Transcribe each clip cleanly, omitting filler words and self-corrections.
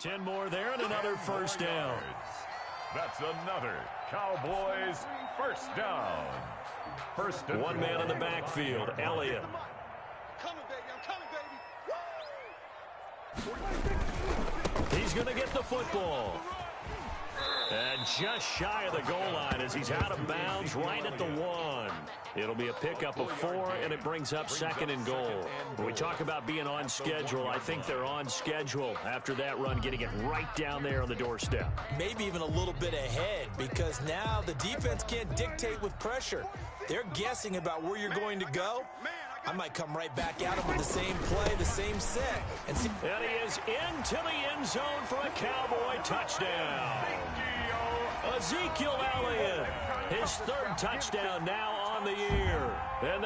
10 more there and another first down. That's another Cowboys first down. First and one man in the backfield, Elliott. I'm coming, baby. He's going to get the football. And just shy of the goal line as he's out of bounds right at the 1. It'll be a pickup of 4, and it brings up second and goal. When we talk about being on schedule, I think they're on schedule after that run, getting it right down there on the doorstep. Maybe even a little bit ahead, because now the defense can't dictate with pressure. They're guessing about where you're going to go. I might come right back at him with the same play, the same set. And he is into the end zone for a Cowboy touchdown. Ezekiel Elliott, his 3rd touchdown now on the year. And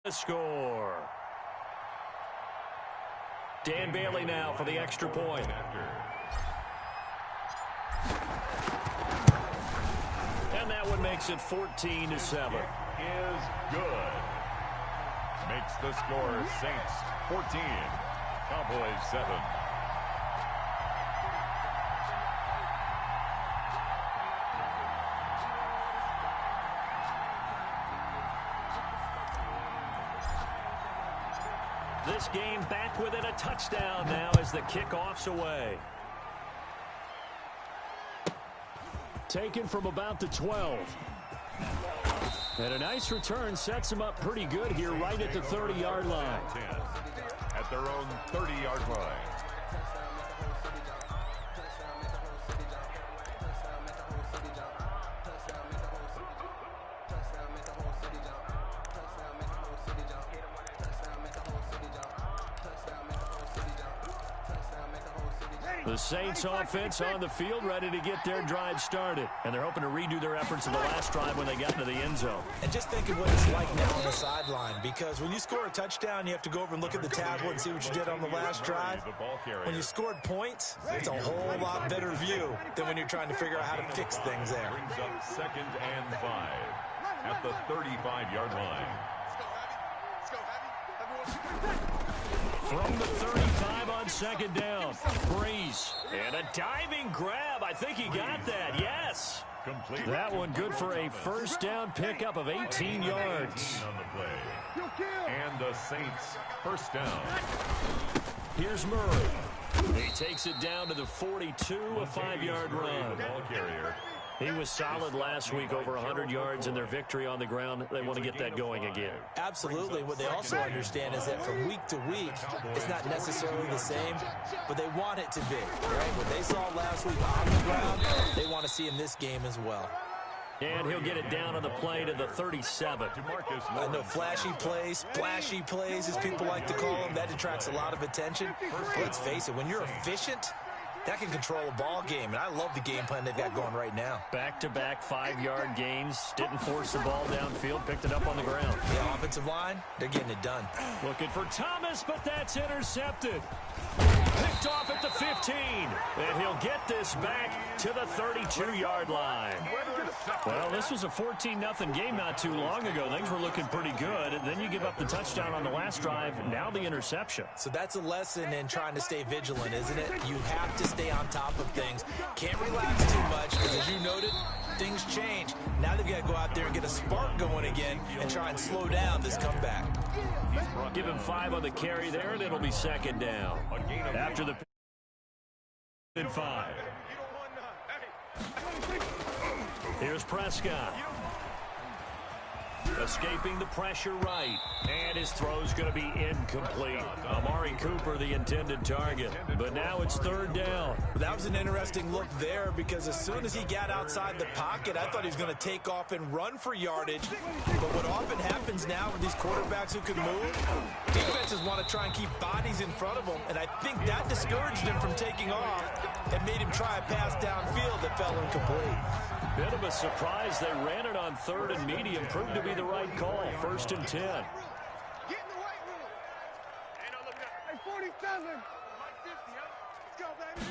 they score. Dan Bailey now for the extra point. And that one makes it 14-7. Is good. Makes the score Saints 14, Cowboys 7. This game back within a touchdown now as the kickoff's away. Taken from about the 12. And a nice return sets him up pretty good here right at the 30-yard line. 10 at their own 30-yard line. The Saints offense on the field ready to get their drive started. And they're hoping to redo their efforts in the last drive when they got into the end zone. And just think of what it's like now on the sideline, because when you score a touchdown, you have to go over and look at the tablet and see what you did on the last drive. When you scored points, it's a whole lot better view than when you're trying to figure out how to fix things there. Brings up 2nd and 5 at the 35-yard line. From the 35 on 2nd down, Breeze. And a diving grab. I think he got that, yes. Complete. That one good for a first down pickup of 18 yards. On the play. And the Saints first down. Here's Murray. He takes it down to the 42, a 5-yard run. Ball carrier. He was solid last week, over 100 yards in their victory on the ground. They want to get that going again. Absolutely. What they also understand is that from week to week, it's not necessarily the same, but they want it to be, right? What they saw last week on the ground, they want to see in this game as well. And he'll get it down on the play to the 37. I know flashy plays, splashy plays, as people like to call them, that attracts a lot of attention. But let's face it, when you're efficient, that can control a ball game, and I love the game plan they've got going right now. Back-to-back 5-yard gains, didn't force the ball downfield, picked it up on the ground. The offensive line, they're getting it done. Looking for Thomas, but that's intercepted. Picked off at the 15, and he'll get this back to the 32-yard line. Well, this was a 14-0 game not too long ago. Things were looking pretty good, and then you give up the touchdown on the last drive, now the interception. So that's a lesson in trying to stay vigilant, isn't it? You have to stay on top of things. Can't relax too much, because as you noted, things change. Now they've got to go out there and get a spark going again and try and slow down this comeback. Give him 5 on the carry there, and it'll be 2nd down. After the 5. Here's Prescott. Escaping the pressure right. And his throw's going to be incomplete. Amari Cooper, the intended target. But now it's 3rd down. That was an interesting look there, because as soon as he got outside the pocket, I thought he was going to take off and run for yardage. But what often happens now with these quarterbacks who can move, defenses want to try and keep bodies in front of them. And I think that discouraged him from taking off and made him try a pass downfield that fell incomplete. Bit of a surprise. They ran it on 3rd and medium. Proved to be the right call. 1st and 10. Get in the weight room. Hey, 47. Let's go, baby.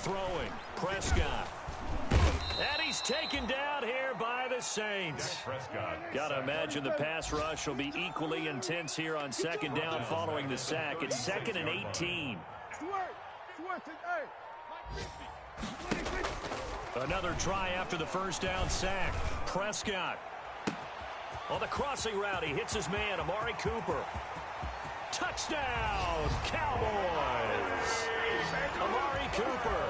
Throwing. Prescott. And he's taken down here by the Saints. Got to imagine the pass rush will be equally intense here on 2nd down following the sack. It's 2nd and 18. Another try after the first down sack. Prescott. On the crossing route, he hits his man, Amari Cooper. Touchdown, Cowboys! Amari Cooper,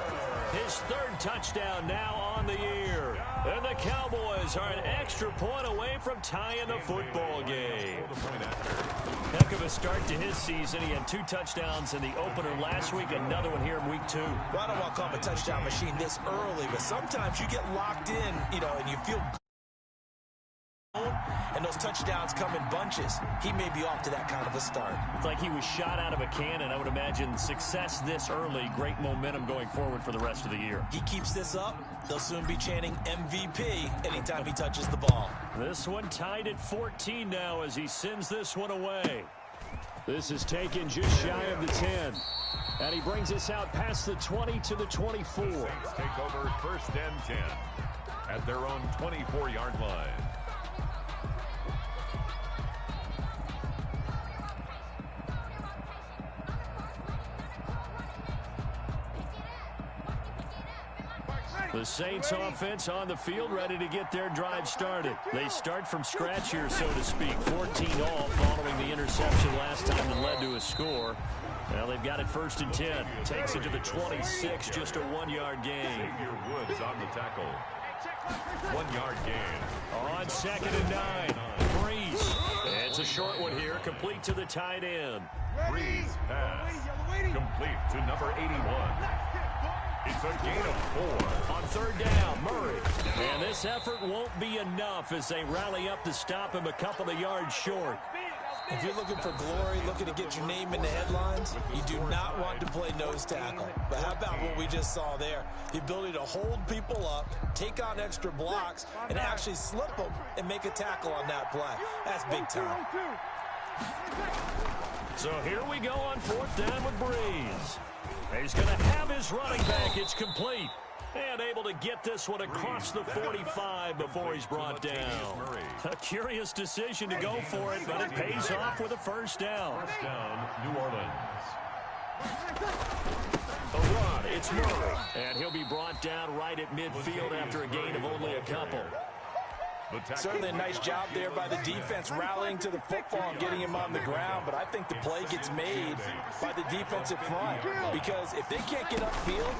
his third touchdown now on the year. And the Cowboys are an extra point away from tying the football game. Heck of a start to his season. He had 2 touchdowns in the opener last week, another one here in week 2. Well, I don't want to call him a touchdown machine this early, but sometimes you get locked in, and you feel and those touchdowns come in bunches. He may be off to that kind of a start. It's like he was shot out of a cannon. I would imagine success this early, great momentum going forward for the rest of the year. He keeps this up, they'll soon be chanting MVP anytime he touches the ball. This one tied at 14 now as he sends this one away. This is taken just shy of the 10. And he brings us out past the 20 to the 24. Take over 1st and 10 at their own 24-yard line. The Saints offense on the field, ready to get their drive started. They start from scratch here, so to speak. 14 all following the interception last time that led to a score. Now they've got it 1st and 10. Takes it to the 26, just a 1-yard gain. Xavier Woods on the tackle. 1-yard gain. On 2nd and 9. Breeze. It's a short one here, complete to the tight end. Breeze pass. Complete to number 81. It's a gain of 4. On 3rd down, Murray. And this effort won't be enough as they rally up to stop him a couple of yards short. If you're looking for glory, looking to get your name in the headlines, you do not want to play nose tackle. But how about what we just saw there? The ability to hold people up, take on extra blocks, and actually slip them and make a tackle on that play. That's big time. So here we go on 4th down with Breeze. He's going to have his running back. It's complete. And able to get this one across the 45 before he's brought down. A curious decision to go for it, but it pays off with a 1st down. 1st down, New Orleans. A run, it's Murray. And he'll be brought down right at midfield after a gain of only a couple. Certainly a nice job there by the defense rallying to the football and getting him on the ground, but I think the play gets made by the defensive front because if they can't get upfield,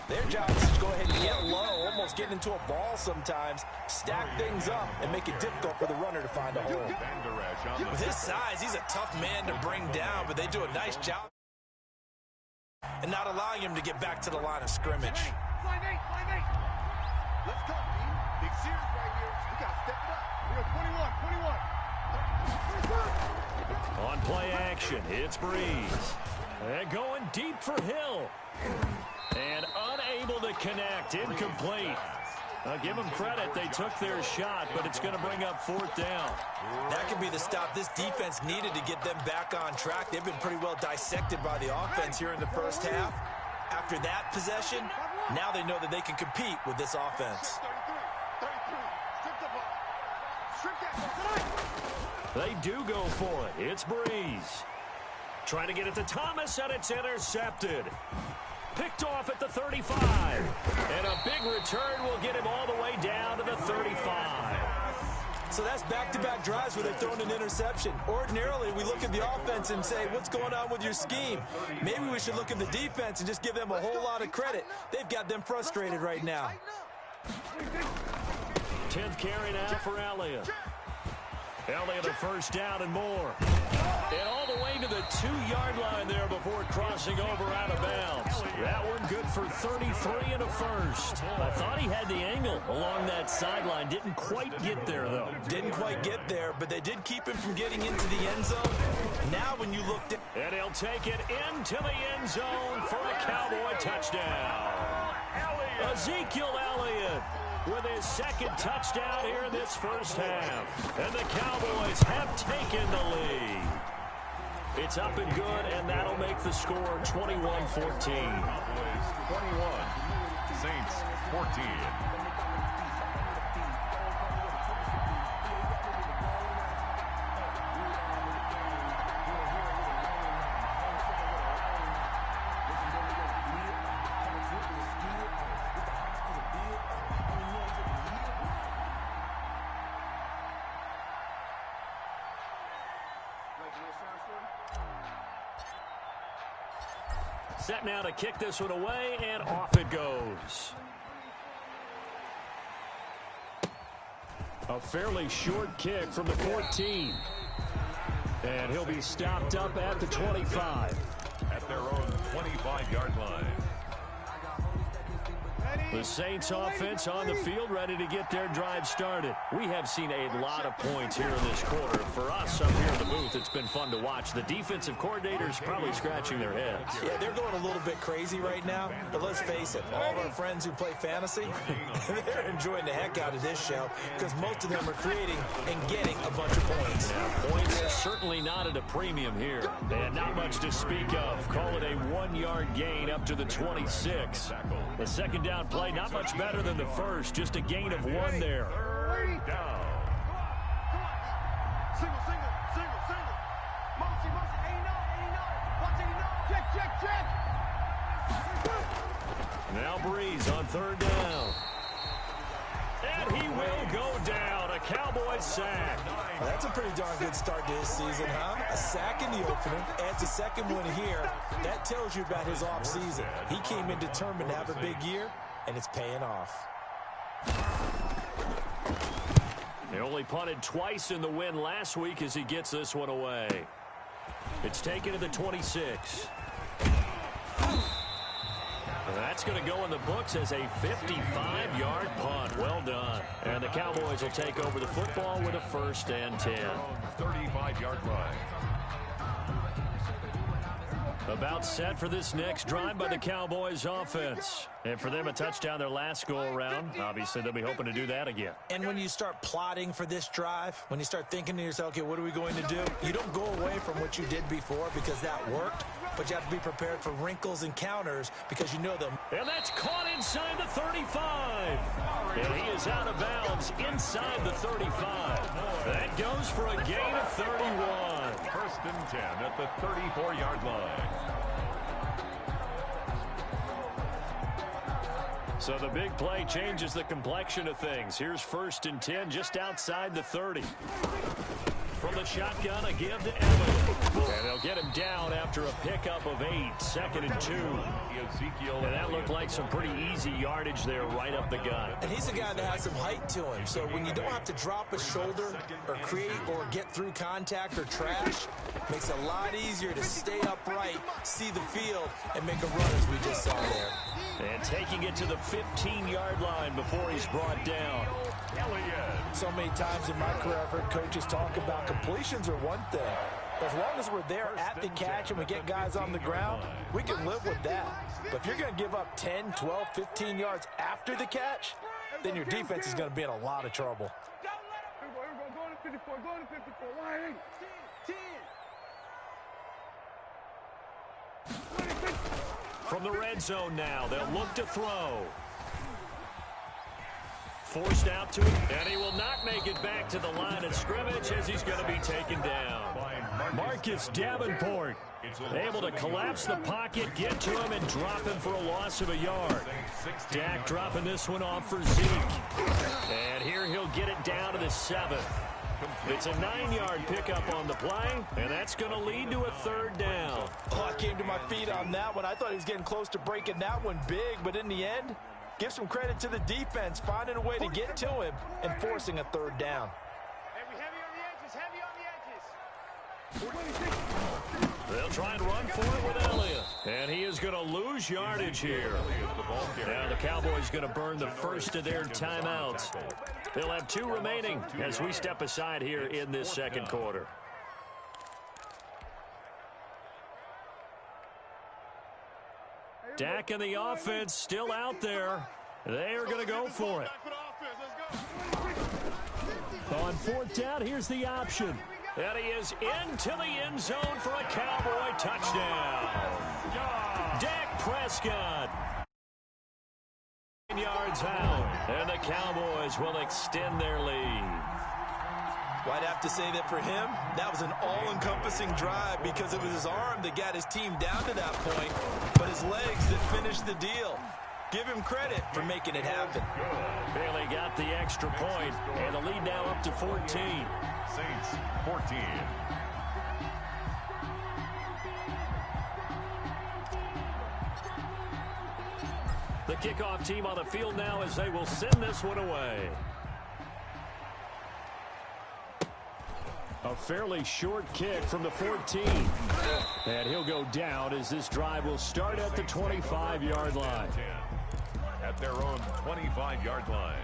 their job is to go ahead and get low, almost get into a ball sometimes, stack things up, and make it difficult for the runner to find a hole. With his size, he's a tough man to bring down, but they do a nice job and not allowing him to get back to the line of scrimmage. Line 8. Let's go, team. Big series right here. We got to step it up. We are 21. On play action, it's Breeze. And going deep for Hill. And unable to connect, incomplete. I'll give them credit, they took their shot, but it's going to bring up 4th down. That could be the stop this defense needed to get them back on track. They've been pretty well dissected by the offense here in the first half. After that possession, now they know that they can compete with this offense. 33. They do go for it. It's Breeze. Trying to get it to Thomas, and it's intercepted. Picked off at the 35. And a big return will get him all the way down to the 35. So that's back-to-back drives where they've thrown an interception. Ordinarily, we look at the offense and say, what's going on with your scheme? Maybe we should look at the defense and just give them a whole lot of credit. They've got them frustrated right now. 10th carry now for Elliott. Elliott a 1st down and more. And all the way to the 2-yard line there before crossing over out of bounds. That one good for 33 and a 1st. I thought he had the angle along that sideline. Didn't quite get there, though. Didn't quite get there, but they did keep him from getting into the end zone. Now when you looked at... And he'll take it into the end zone for a Cowboy touchdown. Ezekiel Elliott with his 2nd touchdown here in this first half. And the Cowboys have taken the lead. It's up and good, and that'll make the score 21-14. 21, Saints 14. Set now to kick this one away, and off it goes. A fairly short kick from the 14. And he'll be stopped up at the 25. At their own 25-yard line. The Saints offense on the field, ready to get their drive started. We have seen a lot of points here in this quarter. For us up here in the booth, it's been fun to watch. The defensive coordinators probably scratching their heads. Yeah, they're going a little bit crazy right now. But let's face it, all of our friends who play fantasy, they're enjoying the heck out of this show because most of them are creating and getting a bunch of points. Yeah, points are certainly not at a premium here. And not much to speak of. Call it a 1-yard gain up to the 26. The second down play, not much better than the first. Just a gain of 1 there. Down. Single. Motion. 89. Watch 89. Check. Now Breeze on third down. And he will go down. A Cowboys sack. Well, that's a pretty darn good start to his season, huh? A sack in the opener, adds a second one here. That tells you about his offseason. He came in determined to have a big year, and it's paying off. He only punted twice in the win last week as he gets this one away. It's taken to the 26. That's going to go in the books as a 55-yard punt. Well done. And the Cowboys will take over the football with a 1st and 10. 35-yard line. About set for this next drive by the Cowboys offense. And for them, a touchdown their last go-around. Obviously, they'll be hoping to do that again. And when you start plotting for this drive, when you start thinking to yourself, okay, what are we going to do? You don't go away from what you did before because that worked, but you have to be prepared for wrinkles and counters because you know them. And that's caught inside the 35. And he is out of bounds inside the 35. That goes for a gain of 31. 1st and 10 at the 34-yard line. So the big play changes the complexion of things. Here's 1st and 10 just outside the 30. From the shotgun, a give to Elliott. And they'll get him down after a pickup of 8. 2nd and 2. And that looked like some pretty easy yardage there right up the gut. And he's a guy that has some height to him. So when you don't have to drop a shoulder or create or get through contact or trash, makes it a lot easier to stay upright, see the field, and make a run as we just saw there. And taking it to the 15-yard line before he's brought down. So many times in my career, I've heard coaches talk about completions are one thing. As long as we're there at the catch and we get guys on the ground, we can live with that. But if you're going to give up 10, 12, 15 yards after the catch, then your defense is going to be in a lot of trouble. Go to 54. Why? 10. From the red zone now, they'll look to throw. Forced out to him, and he will not make it back to the line of scrimmage as he's going to be taken down. Marcus Davenport able to collapse the pocket, get to him, and drop him for a loss of a yard. Dak dropping this one off for Zeke. And here he'll get it down to the 7. It's a 9-yard pickup on the play, and that's going to lead to a 3rd down. Oh, I came to my feet on that one. I thought he was getting close to breaking that one big, but in the end, give some credit to the defense, finding a way to get to him and forcing a 3rd down. Heavy on the edges. They'll try and run for it with Elliott. And he is going to lose yardage here. Now the Cowboys going to burn the first of their timeouts. They'll have 2 remaining as we step aside here in this second quarter. Dak and the offense still out there. They are going to go for it. On 4th down, here's the option. And he is into the end zone for a Cowboy touchdown. Dak Prescott. 9 yards out. And the Cowboys will extend their lead. Well, I'd have to say that for him, that was an all-encompassing drive because it was his arm that got his team down to that point, but his legs that finished the deal. Give him credit for making it happen. Bailey got the extra point, and the lead now up to 14. Saints 14. The kickoff team on the field now as they will send this one away. A fairly short kick from the 14. And he'll go down as this drive will start at the 25-yard line. At their own 25-yard line.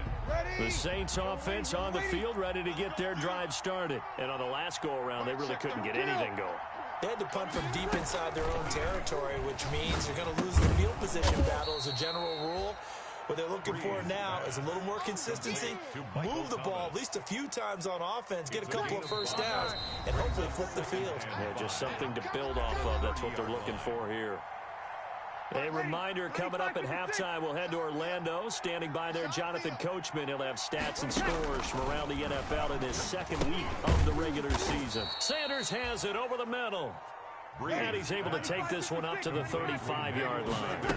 The Saints offense on the field ready to get their drive started. And on the last go-around, they really couldn't get anything going. They had to punt from deep inside their own territory, which means you're going to lose the field position battle as a general rule. What they're looking for now is a little more consistency, move the ball at least a few times on offense, get a couple of first downs, and hopefully flip the field. Yeah, just something to build off of. That's what they're looking for here. A reminder, coming up at halftime, we'll head to Orlando. Standing by there, Jonathan Coachman. He'll have stats and scores from around the NFL in his second week of the regular season. Sanders has it over the middle. And he's able to take this one up to the 35-yard line.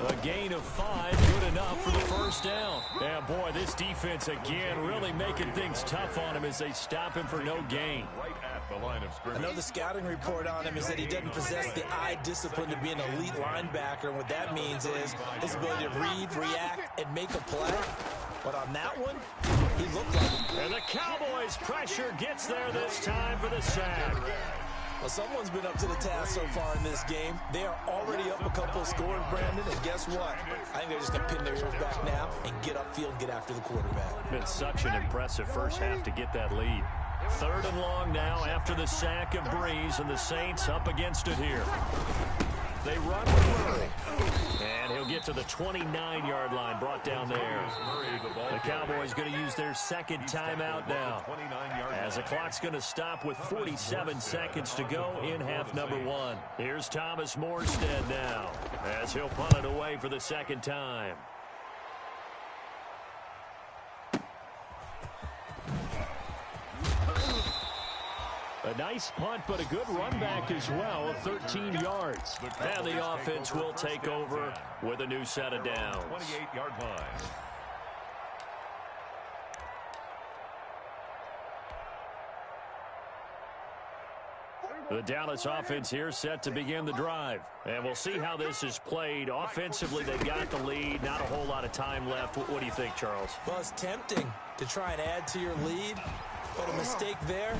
A gain of 5, good enough for the first down. Yeah, boy, this defense again really making things tough on him as they stop him for no gain. Right at the line of scrimmage. I know the scouting report on him is that he doesn't possess the eye discipline to be an elite linebacker. And what that means is his ability to read, react, and make a play. But on that one, he looked like it. And the Cowboys' pressure gets there this time for the sack. Well, someone's been up to the task so far in this game. They are already up a couple of scores, Brandon, and guess what? I think they're just going to pin their ears back now and get upfield and get after the quarterback. Been such an impressive first half to get that lead. 3rd and long now after the sack of Breeze, and the Saints up against it here. They run with Murray. And he'll get to the 29-yard line, brought down there. The Cowboys going to use their second timeout now, as the clock's going to stop with 47 seconds to go in half number 1. Here's Thomas Morstead now, as he'll punt it away for the second time. A nice punt, but a good run back as well, 13 yards. And the offense will take over with a new set of downs. 28-yard line. The Dallas offense here set to begin the drive. And we'll see how this is played. Offensively, they've got the lead. Not a whole lot of time left. What do you think, Charles? Well, it's tempting to try and add to your lead, but a mistake there,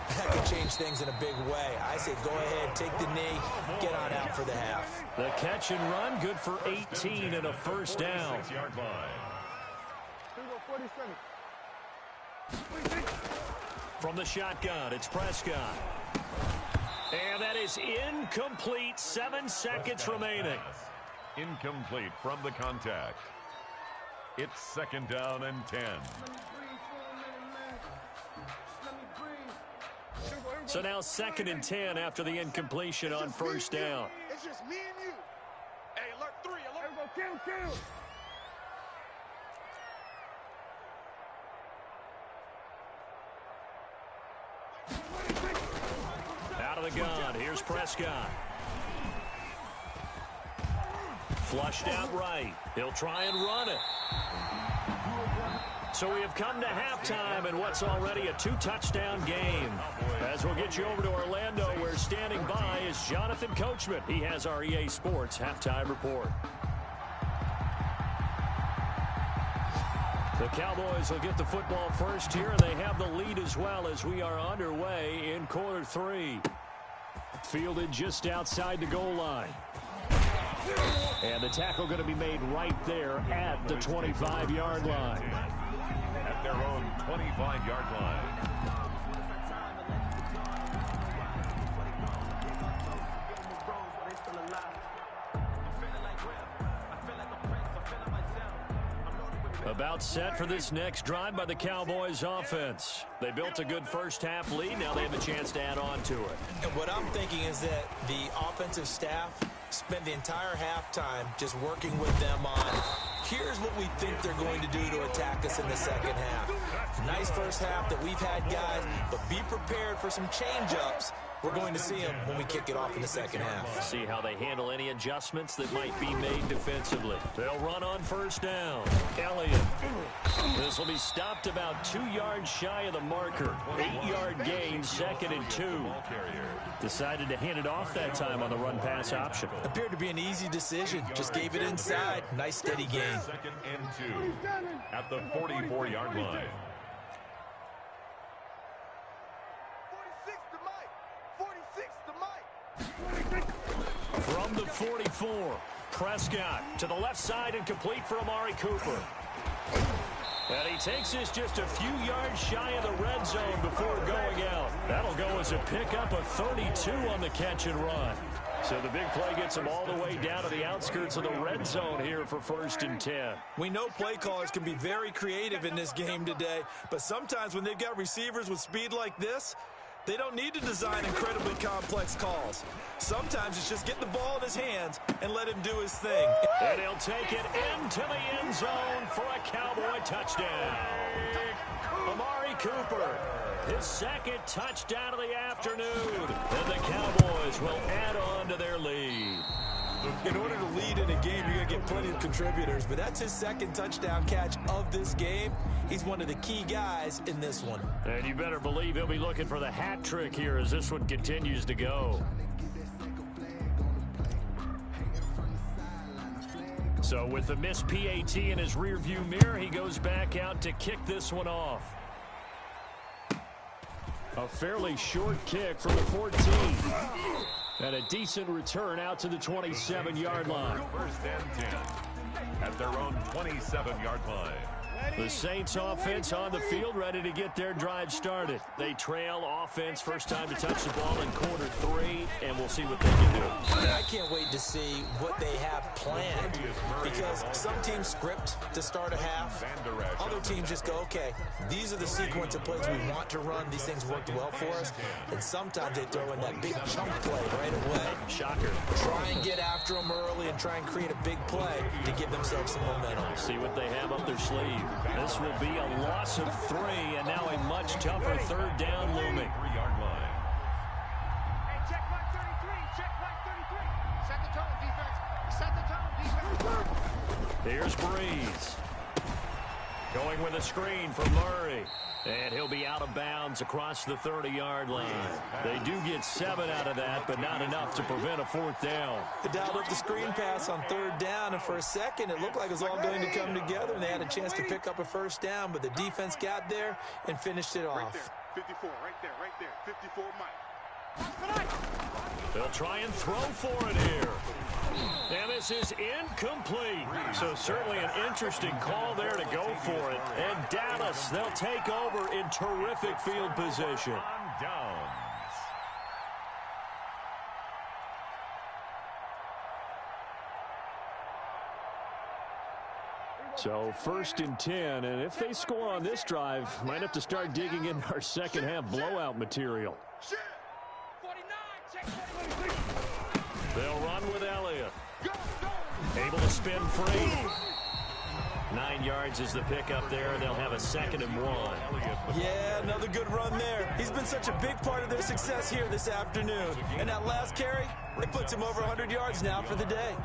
that could change things in a big way. I say go ahead, take the knee, get on out for the half. The catch and run, good for 18 and a first down. 46-yard line. From the shotgun, it's Prescott. And that is incomplete. 7 seconds remaining. Incomplete from the contact. It's 2nd down and 10. So now 2nd and 10 after the incompletion on first down. It's just me and you. Hey, alert 3, alert. Kill. Out of the gun, here's Prescott. Flushed out right. He'll try and run it. So we have come to halftime in what's already a 2-touchdown game. As we'll get you over to Orlando, where standing by is Jonathan Coachman. He has our EA Sports halftime report. The Cowboys will get the football first here, and they have the lead as well as we are underway in quarter 3. Fielded just outside the goal line. And the tackle going to be made right there at the 25-yard line. At their own 25-yard line. About set for this next drive by the Cowboys offense. They built a good first half lead. Now they have a chance to add on to it. And what I'm thinking is that the offensive staff spent the entire halftime just working with them on, here's what we think they're going to do to attack us in the second half. Nice first half that we've had, guys, but be prepared for some change-ups We're going to see him when we kick it off in the second half. See how they handle any adjustments that might be made defensively. They'll run on first down. Elliott. This will be stopped about 2 yards shy of the marker. 8-yard gain, 2nd and 2. Decided to hand it off that time on the run-pass option. Appeared to be an easy decision. Just gave it inside. Nice steady gain. 2nd and 2 at the 44-yard line. 46 to Mike. 46 to Mike. From the 44, Prescott to the left side and complete for Amari Cooper. And he takes this just a few yards shy of the red zone before going out. That'll go as a pickup of 32 on the catch and run. So the big play gets him all the way down to the outskirts of the red zone here for 1st and 10. We know play callers can be very creative in this game today, but sometimes when they've got receivers with speed like this, they don't need to design incredibly complex calls. Sometimes it's just get the ball in his hands and let him do his thing. And he'll take it into the end zone for a Cowboy touchdown. Amari Cooper, his 2nd touchdown of the afternoon. And the Cowboys will add on to their lead. In order to lead in a game, you're going to get plenty of contributors, but that's his 2nd touchdown catch of this game. He's one of the key guys in this one. And you better believe he'll be looking for the hat trick here as this one continues to go. So with the missed PAT in his rearview mirror, he goes back out to kick this one off. A fairly short kick from the 14. And a decent return out to the 27-yard line. 1st and 10 at their own 27-yard line. The Saints offense on the field, ready to get their drive started. They trail offense, first time to touch the ball in quarter 3, and we'll see what they can do. I can't wait to see what they have planned, because some teams script to start a half. Other teams just go, okay, these are the sequence of plays we want to run. These things worked well for us. And sometimes they throw in that big chunk play right away. Shocker. Try and get after them early and try and create a big play to give themselves some momentum. See what they have up their sleeve. This will be a loss of 3, and now a much tougher 3rd down looming. 3-yard line. Hey, check line 33. Check line 33. Set the tone, defense. Set the tone, defense. Here's Breeze. Going with a screen for Murray. And he'll be out of bounds across the 30-yard line. They do get 7 out of that, but not enough to prevent a 4th down. They dialed up the screen pass on 3rd down, and for a second it looked like it was all going to come together, and they had a chance to pick up a 1st down, but the defense got there and finished it Right off. there. 54, right there. 54, Mike. They'll try and throw for it here. And this is incomplete. So certainly an interesting call there to go for it. And Dallas, they'll take over in terrific field position. On downs. So 1st and 10, and if they score on this drive, might have to start digging in our second half blowout material. They'll run with Elliott. Able to spin free. 9 yards is the pickup there, and they'll have a 2nd and 1. Yeah, another good run there. He's been such a big part of their success here this afternoon. And that last carry, it puts him over 100 yards now for the day.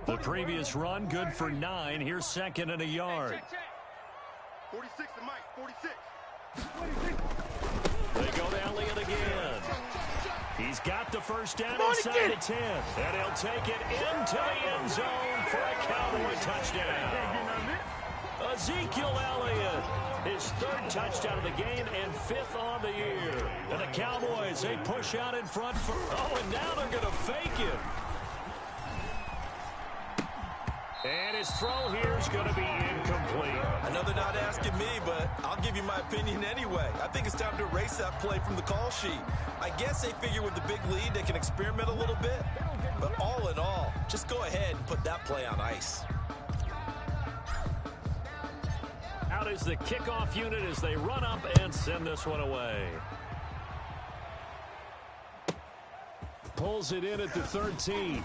The previous run, good for 9. Here's 2nd and a yard. 46 to Mike. 46. They go to Elliott again. He's got the 1st down inside the 10. And he'll take it into the end zone for a Cowboy touchdown. Ezekiel Elliott, his 3rd touchdown of the game and 5th on the year. And the Cowboys, they push out in front for, and now they're going to fake it. And his throw here is going to be incomplete. Another not asking me, but I'll give you my opinion anyway. I think it's time to erase that play from the call sheet. I guess they figure with the big lead they can experiment a little bit. But all in all, just go ahead and put that play on ice. Out is the kickoff unit as they run up and send this one away. Pulls it in at the 13.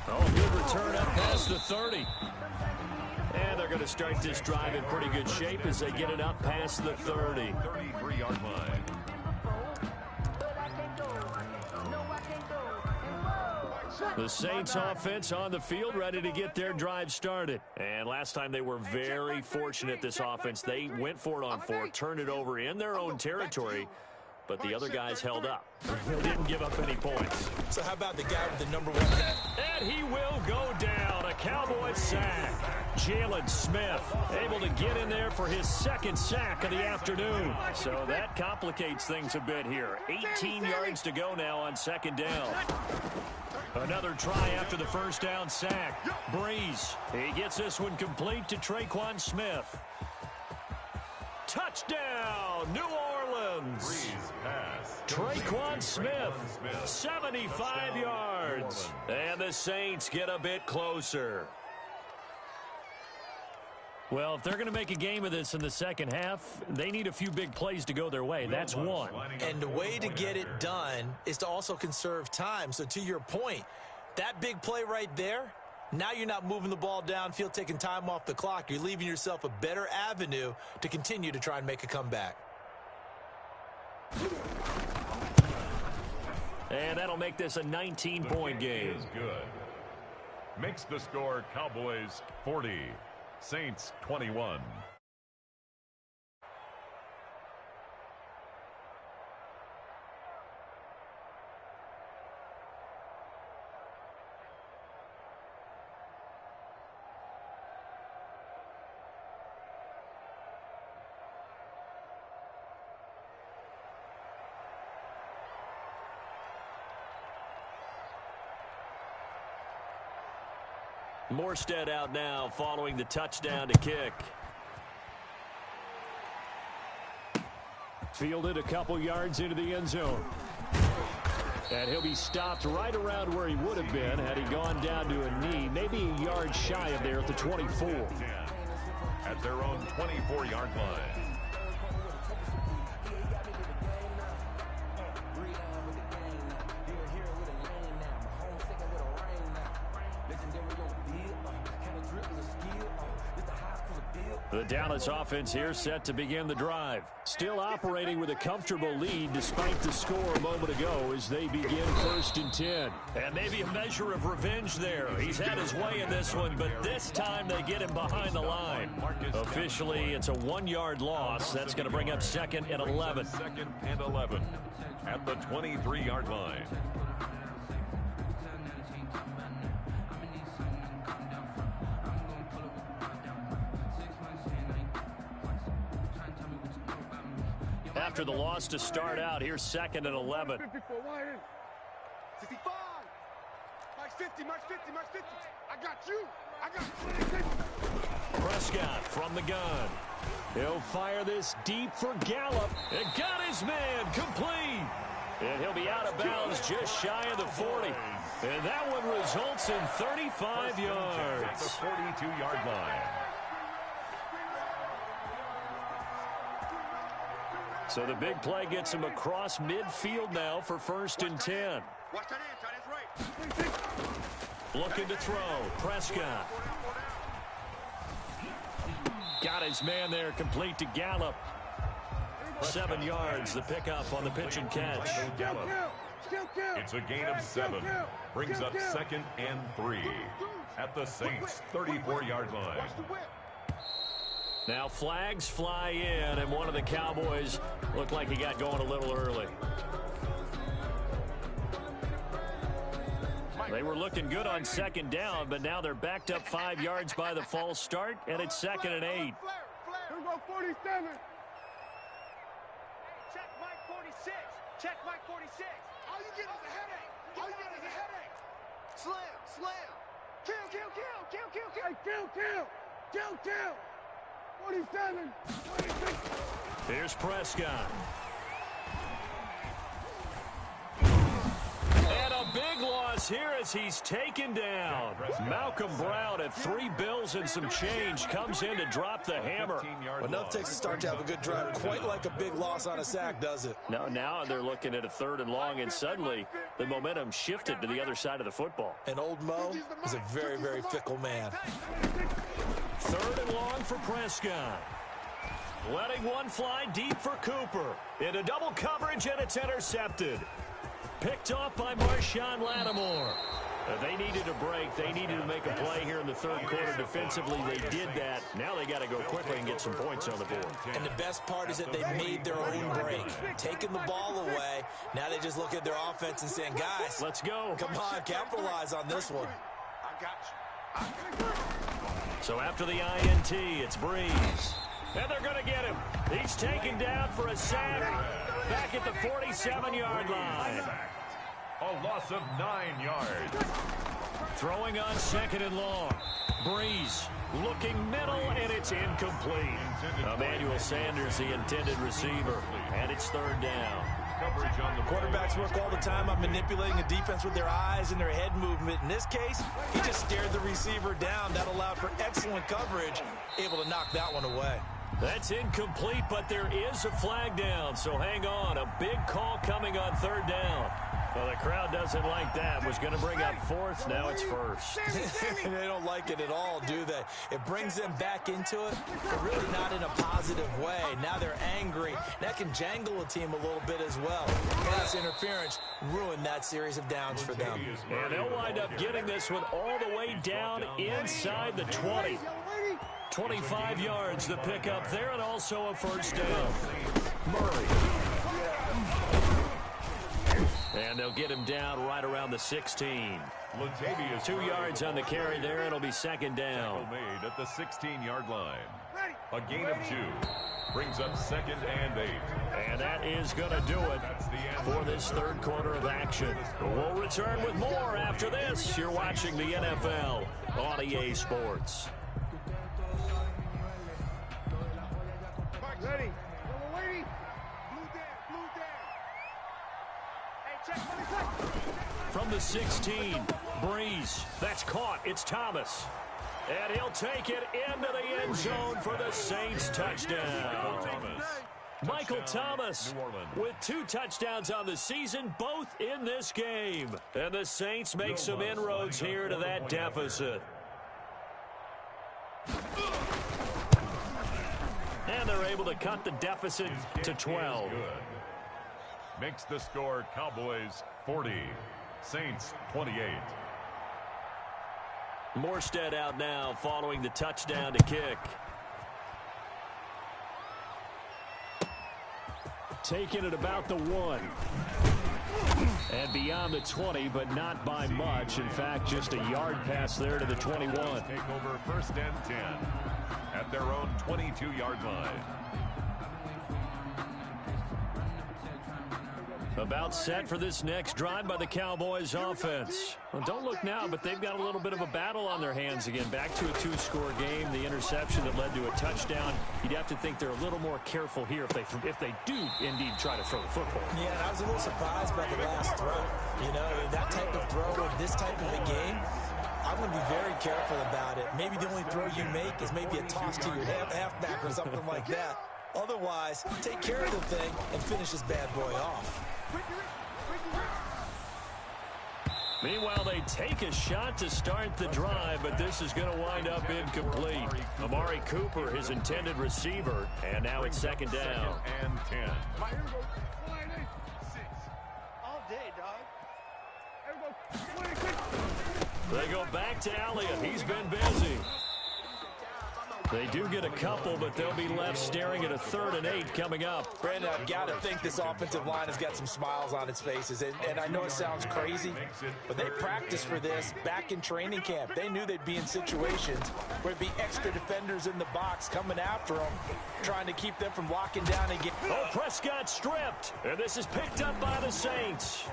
Oh, good return up past the 30. And they're going to start this drive in pretty good shape as they get it up past the 30. 33-yard line. The Saints offense on the field ready to get their drive started. And last time they were very fortunate, this offense. They went for it on 4, turned it over in their own territory, but the other guys held up. They didn't give up any points. So how about the guy with the number 1 hit? And he will go down. A Cowboy sack. Jalen Smith able to get in there for his second sack of the afternoon. So that complicates things a bit here. 18 yards to go now on second down. Another try after the first down sack. Breeze. He gets this one complete to Traquan Smith. Touchdown, New Orleans. Breeze pass. Traquan Smith, 75 yards. And the Saints get a bit closer. Well, if they're going to make a game of this in the second half, they need a few big plays to go their way. That's one. And the way to get it done is to also conserve time. So to your point, that big play right there, now you're not moving the ball downfield, taking time off the clock. You're leaving yourself a better avenue to continue to try and make a comeback. And that'll make this a 19-point game. Is good. Makes the score Cowboys 40. Saints 21. Morstead out now following the touchdown to kick. Fielded a couple yards into the end zone. And he'll be stopped right around where he would have been had he gone down to a knee, maybe a yard shy of there at the 24. At their own 24-yard line. The Dallas offense here set to begin the drive. Still operating with a comfortable lead despite the score a moment ago as they begin 1st and 10. And maybe a measure of revenge there. He's had his way in this one, but this time they get him behind the line. Officially, it's a 1-yard loss. That's going to bring up 2nd and 11. 2nd and 11 at the 23-yard line. After the loss to start out, here's 2nd and 11. 54, 65. Max 50, Max 50, Max 50. I got you. I got 20. Prescott from the gun. He'll fire this deep for Gallup. And got his man complete. And he'll be out of bounds just shy of the 40. And that one results in 35 yards. At the 42-yard line. So the big play gets him across midfield now for 1st and 10. Watch that in, tight right. Looking to throw. Prescott. Got his man there, complete to Gallup. 7 yards, the pickup on the pitch and catch. Gallup. It's a gain of 7. Brings up 2nd and 3 at the Saints' 34-yard line. Now flags fly in, and one of the Cowboys looked like he got going a little early. They were looking good on 2nd down, but now they're backed up 5 yards by the false start, and it's 2nd and 8. Here go 47. Check Mike 46. Check Mike 46. All you get is a headache. All you get is a headache. Slam, slam. Kill, kill, kill, kill, kill, kill. Hey, kill, kill. Kill, kill. 47, 26. Here's Prescott. And a big loss falls here as he's taken down. Malcolm Brown at 3 bills and some change comes in to drop the hammer. Enough takes to start to have a good drive. Quite like a big loss on a sack, does it? Now they're looking at a 3rd and long, and suddenly the momentum shifted to the other side of the football. And old Mo is a very, very fickle man. 3rd and long for Prescott. Letting one fly deep for Cooper. Into double coverage, and it's intercepted. Picked off by Marshawn Lattimore. They needed a break. They needed to make a play here in the 3rd quarter. Defensively, they did that. Now they got to go quickly and get some points on the board. And the best part is that they made their own break. Taking the ball away. Now they just look at their offense and saying, guys, let's go. Come on, capitalize on this one. I got you. So after the INT, it's Breeze. And they're going to get him. He's taken down for a sack back at the 47-yard line. A loss of 9 yards. Throwing on 2nd and long. Breeze looking middle, and it's incomplete. Emmanuel Sanders, the intended receiver, and it's 3rd down. Coverage on the quarterbacks work all the time on manipulating a defense with their eyes and their head movement. In this case, he just stared the receiver down. That allowed for excellent coverage, able to knock that one away. That's incomplete, but there is a flag down, so hang on. A big call coming on 3rd down. Well, the crowd doesn't like that. Was going to bring up 4th. Now it's 1st. They don't like it at all, do they? It brings them back into it, but really not in a positive way. Now they're angry. That can jangle a team a little bit as well. Pass interference ruined that series of downs for them. And they'll wind up getting this one all the way down inside the 20. 25 yards the pickup there, and also a 1st down. Murray. And they'll get him down right around the 16. 2 yards on the carry there, and it'll be 2nd down. Made at the 16-yard line. A gain of 2. Brings up 2nd and 8. And that is going to do it for this 3rd quarter of action. We'll return with more after this. You're watching the NFL on EA Sports. Ready. Blue down. Hey, check. From the 16, Breeze. That's caught. It's Thomas. And he'll take it into the end zone for the Saints touchdown. Michael Thomas with 2 touchdowns on the season, both in this game. And the Saints make some inroads here to that deficit. And they're able to cut the deficit to 12. Makes the score Cowboys 40, Saints 28. Morstead out now following the touchdown to kick. Taking it about the 1. And beyond the 20, but not by much. In fact, just a yard pass there to the 21. Take over 1st and 10 at their own 22-yard line. About set for this next drive by the Cowboys offense. Well, don't look now, but they've got a little bit of a battle on their hands again. Back to a 2-score game. The interception that led to a touchdown. You'd have to think they're a little more careful here if they do indeed try to throw the football. Yeah, and I was a little surprised by the last throw. You know, that type of throw in this type of a game, I'm going to be very careful about it. Maybe the only throw you make is maybe a toss to your halfback or something like that. Otherwise, take care of the thing and finish this bad boy off. Meanwhile, they take a shot to start the drive, but this is going to wind up incomplete. Amari Cooper, his intended receiver, and now it's 2nd down. 2nd and 10. All day, dog. They go back to Elliott. He's been busy. They do get a couple, but they'll be left staring at a 3rd and 8 coming up. Brandon, I've got to think this offensive line has got some smiles on its faces. And I know it sounds crazy, but they practiced for this back in training camp. They knew they'd be in situations where there'd be extra defenders in the box coming after them, trying to keep them from locking down again. Oh, Prescott stripped. And this is picked up by the Saints.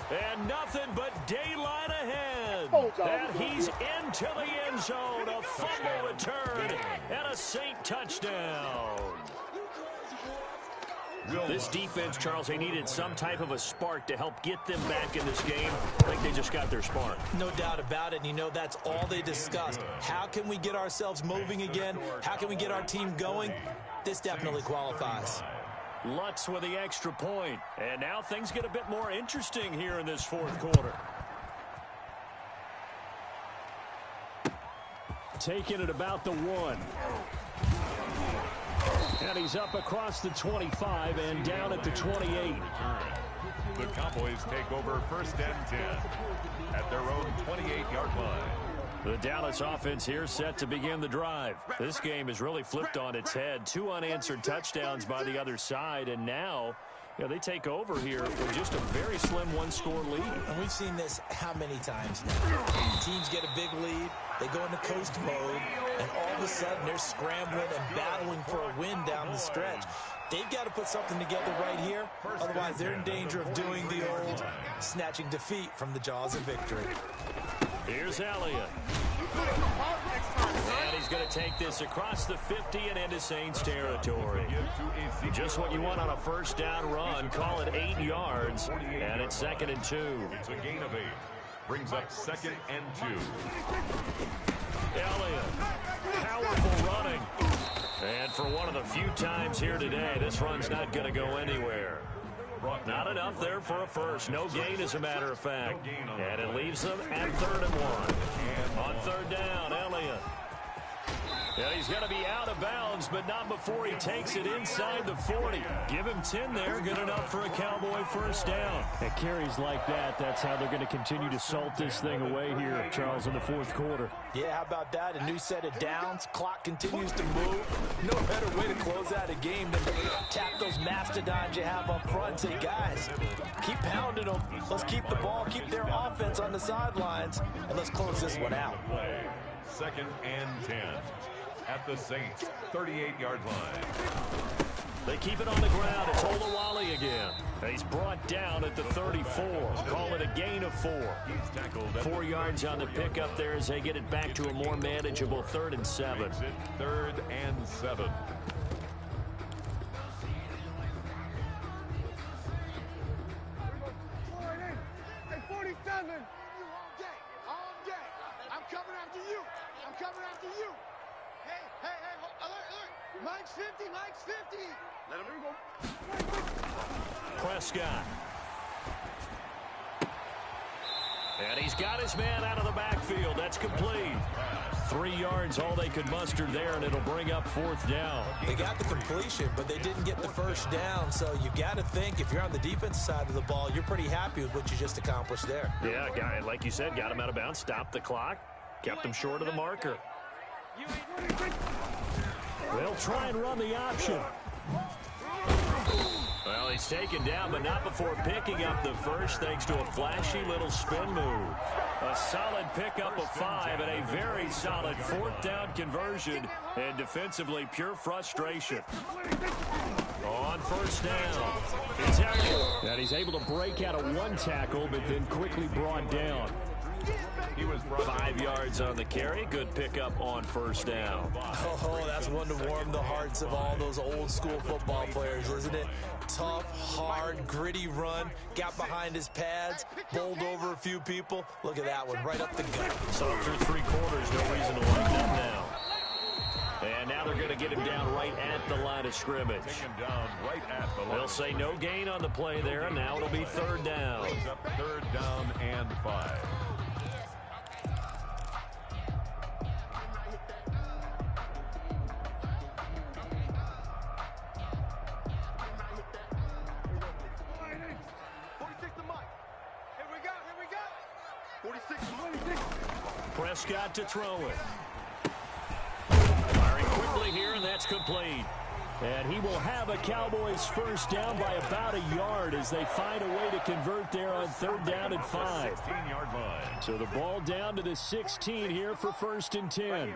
And nothing but daylight ahead. And he's into the end zone. A fumble return and a Saint touchdown. This defense, Charles, they needed some type of a spark to help get them back in this game. I think they just got their spark. No doubt about it. And you know, that's all they discussed. How can we get ourselves moving again? How can we get our team going? This definitely qualifies. Lutz with the extra point. And now things get a bit more interesting here in this fourth quarter. Taking it about the 1. And he's up across the 25 and down at the 28. The Cowboys take over first and 10 at their own 28-yard line. The Dallas offense here set to begin the drive. This game is really flipped on its head. 2 unanswered touchdowns by the other side, and now they take over here with just a very slim one-score lead. And we've seen this how many times now? Teams get a big lead, they go into coast mode, and all of a sudden they're scrambling and battling for a win down the stretch. They've got to put something together right here, otherwise they're in danger of doing the old snatching defeat from the jaws of victory. Here's Elliott. And he's going to take this across the 50 and into Saints territory. Just what you want on a first down run. Call it 8 yards, and it's 2nd and 2. It's a gain of 8. Brings up 2nd and 2. Elliott, powerful running. And for one of the few times here today, this run's not going to go anywhere. Not enough there for a first. No gain, as a matter of fact. And it leaves them at 3rd and 1. On 3rd down, Elliott. Yeah, he's going to be out of bounds, but not before he takes it inside the 40. Give him 10 there. Good enough for a Cowboy first down. And carries like that, that's how they're going to continue to salt this thing away here, Charles, in the fourth quarter. Yeah, how about that? A new set of downs. Clock continues to move. No better way to close out a game than to tap those mastodons you have up front and say, guys, keep pounding them. Let's keep the ball, keep their offense on the sidelines, and let's close this one out. 2nd and 10 at the Saints' 38-yard line. They keep it on the ground. It's Olawale again. He's brought down at the 34. Call it a gain of 4. He's tackled 4 yards on the pickup there as they get it back to a more manageable 3rd and 7. 3rd and 7. Hey, 47. All day. I'm coming after you. I'm coming after you. Hey, alert. Mike's 50. Let him go. Prescott. And he's got his man out of the backfield. That's complete. 3 yards, all they could muster there, and it'll bring up 4th down. They got the completion, but they didn't get the first down, so you got to think if you're on the defensive side of the ball, you're pretty happy with what you just accomplished there. Yeah, guy, like you said, got him out of bounds, stopped the clock, kept him short of the marker. They'll try and run the option. Well, he's taken down, but not before picking up the first, thanks to a flashy little spin move. A solid pickup of 5 and a very solid 4th down conversion, and defensively pure frustration. On first down, it's Elliott. And he's able to break out of 1 tackle, but then quickly brought down. He was 5 yards on the carry. Good pickup on first down. Oh, that's one to warm the hearts of all those old school football players, isn't it? Tough, hard, gritty run. Got behind his pads, bowled over a few people. Look at that one, right up the gut. So through 3 quarters, no reason to lighten up now. And now they're going to get him down right at the line of scrimmage. They'll say no gain on the play there, and now it'll be 3rd down. 3rd down and 5. Prescott to throw it. Firing quickly here, and that's complete. And he will have a Cowboys first down by about a yard as they find a way to convert there on 3rd down and 5. 16-yard line. So the ball down to the 16 here for 1st and 10.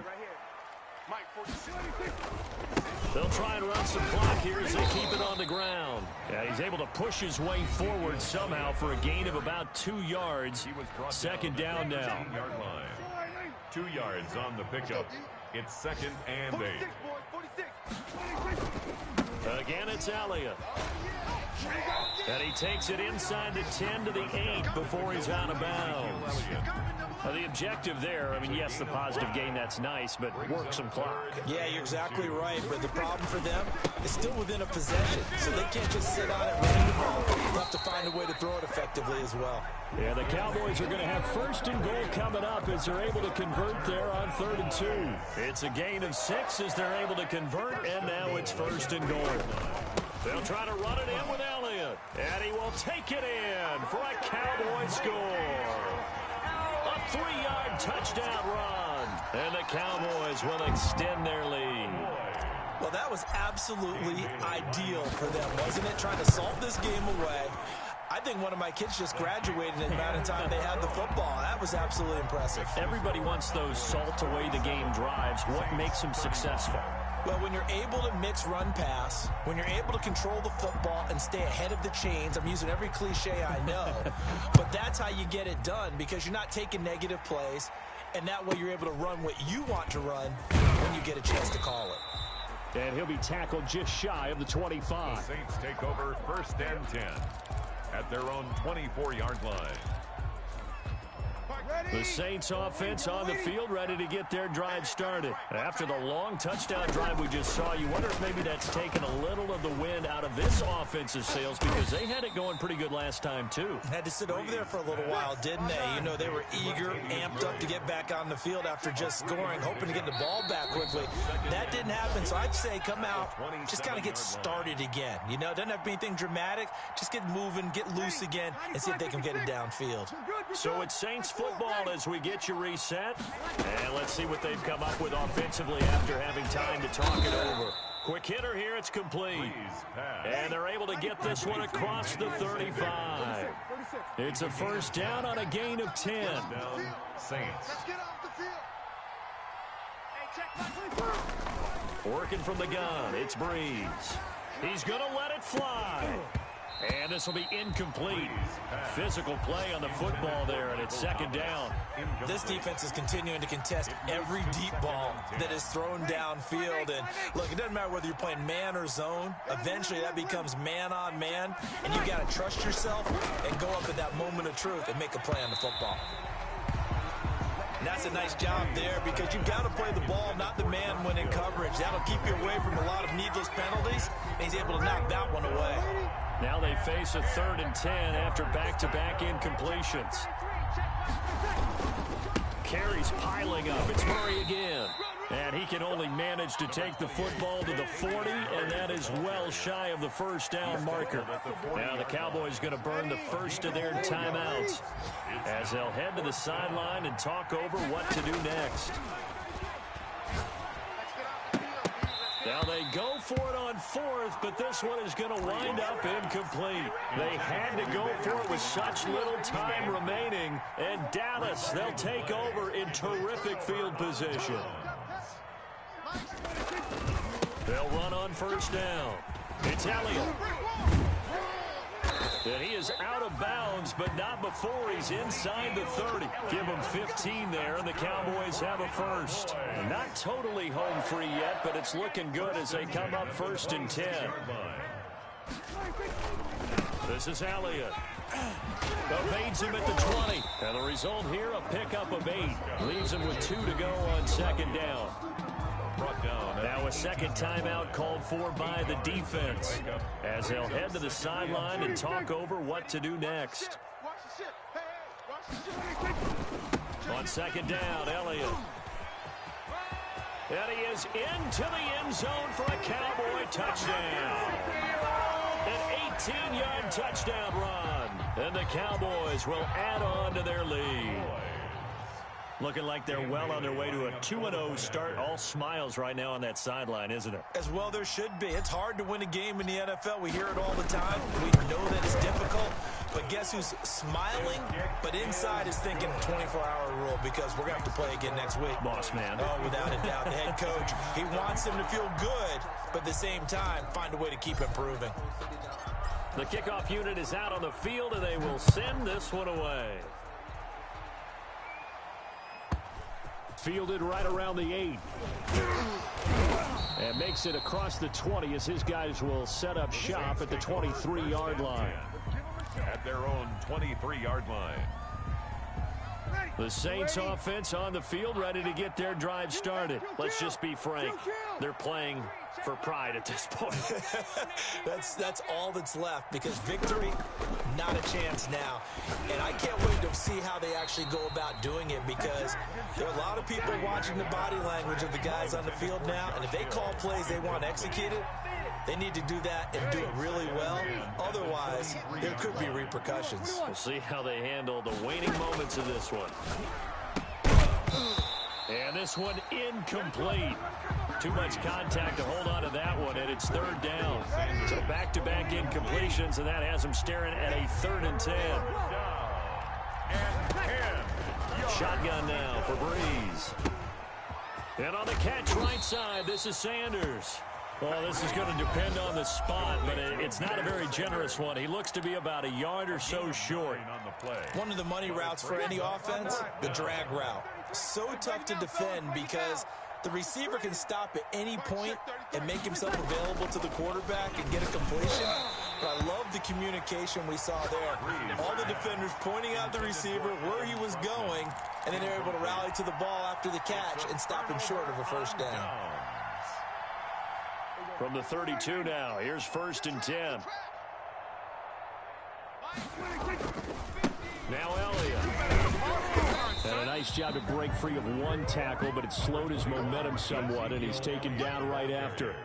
They'll try and run some clock here as they keep it on the ground. Yeah, he's able to push his way forward somehow for a gain of about 2 yards. 2nd down now. 16-yard line. 2 yards on the pickup. It's 2nd and 8. Again, it's Elliott. And he takes it inside the 10 to the 8 before he's out of bounds. Now, the objective there, I mean, yes, the positive gain, that's nice, but work some clock. Yeah, you're exactly right, but the problem for them is still within a possession, so they can't just sit on it running the ball. They'll have to find a way to throw it effectively as well. Yeah, the Cowboys are going to have first and goal coming up as they're able to convert there on 3rd and 2. It's a gain of 6 as they're able to convert, and now it's first and goal. They'll try to run it in with Elliott, and he will take it in for a Cowboy score. A 3-yard touchdown run, and the Cowboys will extend their lead. Well, that was absolutely ideal for them, wasn't it? Trying to salt this game away. I think one of my kids just graduated in the amount of time they had the football. That was absolutely impressive. Everybody wants those salt-away-the-game drives. What makes them successful? Well, when you're able to mix run-pass, when you're able to control the football and stay ahead of the chains, I'm using every cliche I know, but that's how you get it done because you're not taking negative plays, and that way you're able to run what you want to run when you get a chance to call it. And he'll be tackled just shy of the 25. The Saints take over 1st and 10 at their own 24-yard line. The Saints offense on the field, ready to get their drive started. After the long touchdown drive we just saw, you wonder if maybe that's taken a little of the wind out of this offensive sails because they had it going pretty good last time, too. Had to sit over there for a little while, didn't they? You know, they were eager, amped up to get back on the field after just scoring, hoping to get the ball back quickly. That didn't happen, so I'd say come out, just kind of get started again. You know, doesn't have to be anything dramatic. Just get moving, get loose again, and see if they can get it downfield. So it's Saints football as we get you reset. And let's see what they've come up with offensively after having time to talk it over. Quick hitter here, it's complete. And they're able to get this one across the 35. It's a first down on a gain of 10. Saints. Working from the gun, it's Breeze. He's going to let it fly. And this will be incomplete. Physical play on the football there, and it's 2nd down. This defense is continuing to contest every deep ball that is thrown downfield. And look, it doesn't matter whether you're playing man or zone. Eventually, that becomes man on man, and you got to trust yourself and go up at that moment of truth and make a play on the football. And that's a nice job there because you've got to play the ball, not the man when in coverage. That'll keep you away from a lot of needless penalties, and he's able to knock that one away. Now they face a 3rd and 10 after back-to-back incompletions. Carries piling up. It's Murray again. And he can only manage to take the football to the 40, and that is well shy of the first down marker. Now the Cowboys going to burn the first of their timeouts as they'll head to the sideline and talk over what to do next. Now they go for it on 4th, but this one is going to wind up incomplete. They had to go for it with such little time remaining, and Dallas, they'll take over in terrific field position. They'll run on first down. It's Elliott. And he is out of bounds, but not before he's inside the 30. Give him 15 there, and the Cowboys have a first. Not totally home free yet, but it's looking good as they come up 1st and 10. This is Elliott. Evades him at the 20. And the result here, a pickup of 8. Leaves him with 2 to go on 2nd down. Now a 2nd timeout called for by the defense as they'll head to the sideline and talk over what to do next. On 2nd down, Elliott. And he is into the end zone for a Cowboy touchdown. An 18-yard touchdown run. And the Cowboys will add on to their lead. Looking like they're well on their way to a 2-0 start. All smiles right now on that sideline, isn't it? As well there should be. It's hard to win a game in the NFL. We hear it all the time. We know that it's difficult. But guess who's smiling, but inside is thinking 24-hour rule because we're going to have to play again next week. Boss man. Oh, without a doubt. The head coach, he wants them to feel good, but at the same time, find a way to keep improving. The kickoff unit is out on the field, and they will send this one away. Fielded right around the 8. And makes it across the 20 as his guys will set up shop at the 23-yard line. At their own 23-yard line. The Saints offense on the field, ready to get their drive started. Let's just be frank. They're playing for pride at this point. That's all that's left, because victory, not a chance now. And I can't wait to see how they actually go about doing it, because there are a lot of people watching the body language of the guys on the field now, and if they call plays they want executed, they need to do that and do it really well. Otherwise, there could be repercussions. We'll see how they handle the waning moments of this one. And this one incomplete. Too much contact to hold on to that one, and it's third down. So back-to-back incompletions, and that has them staring at a 3rd and 10. Shotgun now for Breeze. And on the catch right side, this is Sanders. Well, this is going to depend on the spot, but it's not a very generous one. He looks to be about a yard or so short. One of the money routes for any offense, the drag route. So tough to defend because the receiver can stop at any point and make himself available to the quarterback and get a completion. But I love the communication we saw there. All the defenders pointing out the receiver, where he was going, and then they're able to rally to the ball after the catch and stop him short of a first down. From the 32 now, here's 1st and 10. Now Elliott. And a nice job to break free of one tackle, but it slowed his momentum somewhat, and he's taken down right after.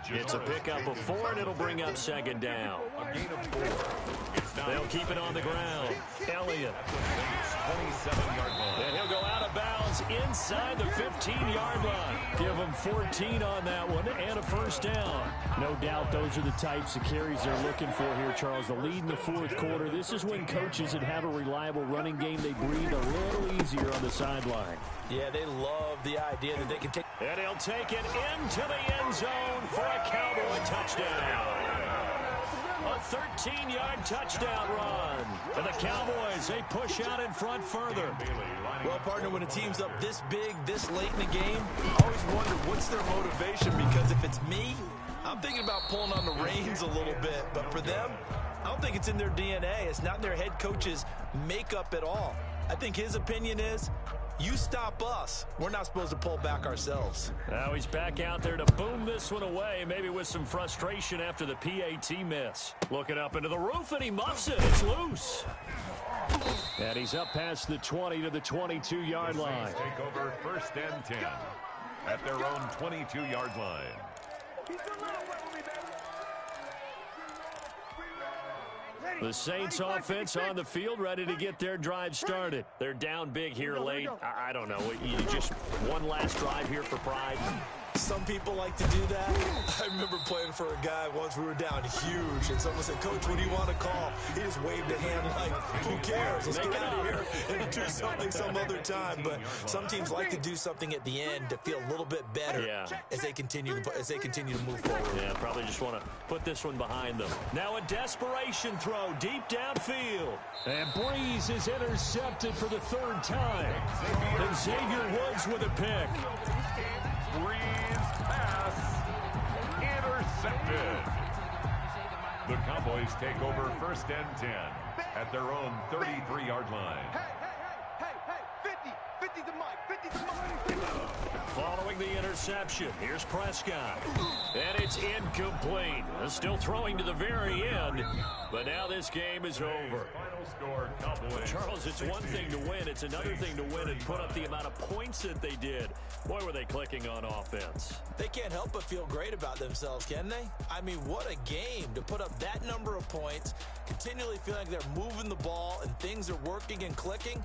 It's a pickup of 4, and it'll bring up 2nd down. A gain of 4. They'll keep it on the ground. Elliott. 27-yard line. And he'll go out of bounds inside the 15-yard line. Give him 14 on that one and a first down. No doubt those are the types of carries they're looking for here, Charles. The lead in the 4th quarter. This is when coaches that have a reliable running game, they breathe a little easier on the sideline. Yeah, they love the idea that they can take. And he'll take it into the end zone for a Cowboy touchdown. A 13-yard touchdown run. And the Cowboys, they push out in front further. Well, partner, when a team's up this big, this late in the game, I always wonder what's their motivation, because if it's me, I'm thinking about pulling on the reins a little bit. But for them, I don't think it's in their DNA. It's not in their head coach's makeup at all. I think his opinion is, you stop us, we're not supposed to pull back ourselves. Now he's back out there to boom this one away, maybe with some frustration after the PAT miss. Looking up into the roof, and he muffs it. It's loose. And he's up past the 20 to the 22-yard line. Take over 1st and 10 at their own 22-yard line. The Saints offense on the field, ready to get their drive started. They're down big here late. I don't know. You just one last drive here for pride. Some people like to do that. I remember playing for a guy once. We were down huge, and someone said, "Coach, what do you want to call?" He just waved a hand like, "Who cares? Let's get out of here and do something some other time." But some teams like to do something at the end to feel a little bit better as they continue to move forward. Yeah, probably just want to put this one behind them. Now a desperation throw deep downfield. And Breeze is intercepted for the 3rd time. And Xavier Woods with a pick. Breeze pass intercepted. The Cowboys take over 1st and 10 at their own 33-yard line. Hey, 50 the mic. Following the interception, here's Prescott. And it's incomplete. Still throwing to the very end, but now this game is over. Final score, Cowboys. Charles, it's one thing to win. It's another thing to win and put up the amount of points that they did. Boy, were they clicking on offense. They can't help but feel great about themselves, can they? I mean, what a game to put up that number of points, continually feeling like they're moving the ball and things are working and clicking.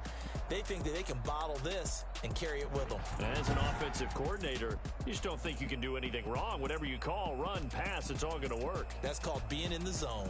They think that they can bottle this and carry it with them. As an offensive coordinator, you just don't think you can do anything wrong. Whatever you call, run, pass, it's all going to work. That's called being in the zone.